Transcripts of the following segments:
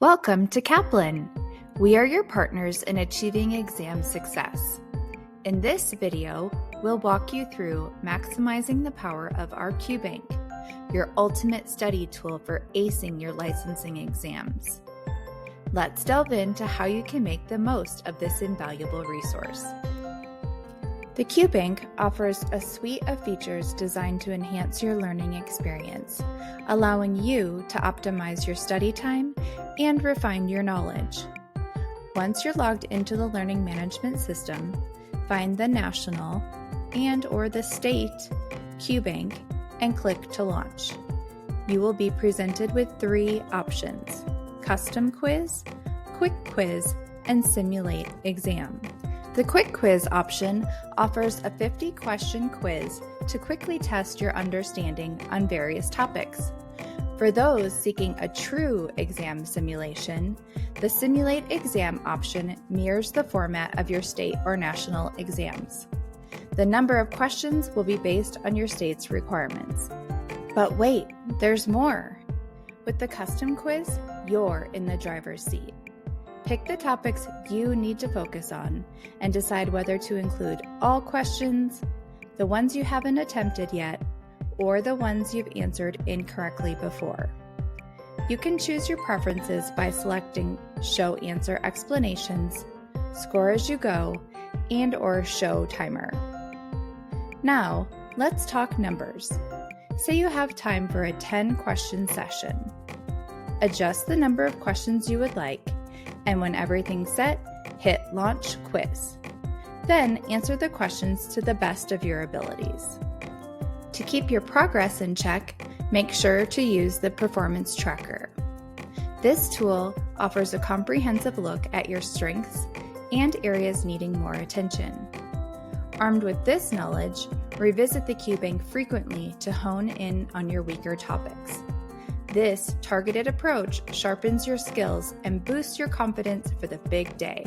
Welcome to Kaplan. We are your partners in achieving exam success. In this video, we'll walk you through maximizing the power of our QBank, your ultimate study tool for acing your licensing exams. Let's delve into how you can make the most of this invaluable resource. The QBank offers a suite of features designed to enhance your learning experience, allowing you to optimize your study time and refine your knowledge. Once you're logged into the learning management system, find the national and/or the state QBank and click to launch. You will be presented with three options: custom quiz, quick quiz, and simulate exam. The quick quiz option offers a 50-question quiz to quickly test your understanding on various topics. For those seeking a true exam simulation, the simulate exam option mirrors the format of your state or national exams. The number of questions will be based on your state's requirements. But wait, there's more! With the custom quiz, you're in the driver's seat. Pick the topics you need to focus on and decide whether to include all questions, the ones you haven't attempted yet, or the ones you've answered incorrectly before. You can choose your preferences by selecting Show Answer Explanations, Score as you go, and/or Show Timer. Now, let's talk numbers. Say you have time for a 10-question session. Adjust the number of questions you would like, and when everything's set, hit Launch Quiz. Then answer the questions to the best of your abilities. To keep your progress in check, make sure to use the Performance Tracker. This tool offers a comprehensive look at your strengths and areas needing more attention. Armed with this knowledge, revisit the QBank frequently to hone in on your weaker topics. This targeted approach sharpens your skills and boosts your confidence for the big day.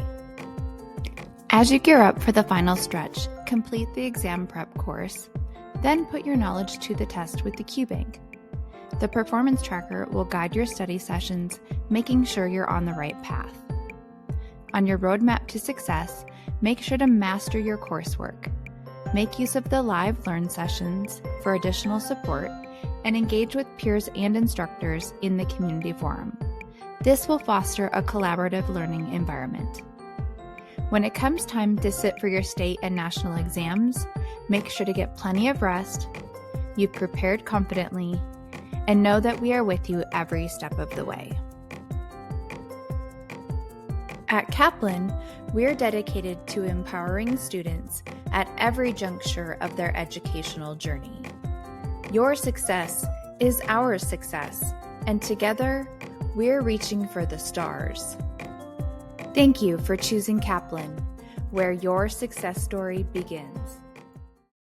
As you gear up for the final stretch, complete the exam prep course, then put your knowledge to the test with the QBank. The Performance Tracker will guide your study sessions, making sure you're on the right path. On your roadmap to success, make sure to master your coursework. Make use of the live learn sessions for additional support and engage with peers and instructors in the community forum. This will foster a collaborative learning environment. When it comes time to sit for your state and national exams, make sure to get plenty of rest, you've prepared confidently, and know that we are with you every step of the way. At Kaplan, we're dedicated to empowering students at every juncture of their educational journey. Your success is our success, and together, we're reaching for the stars. Thank you for choosing Kaplan, where your success story begins.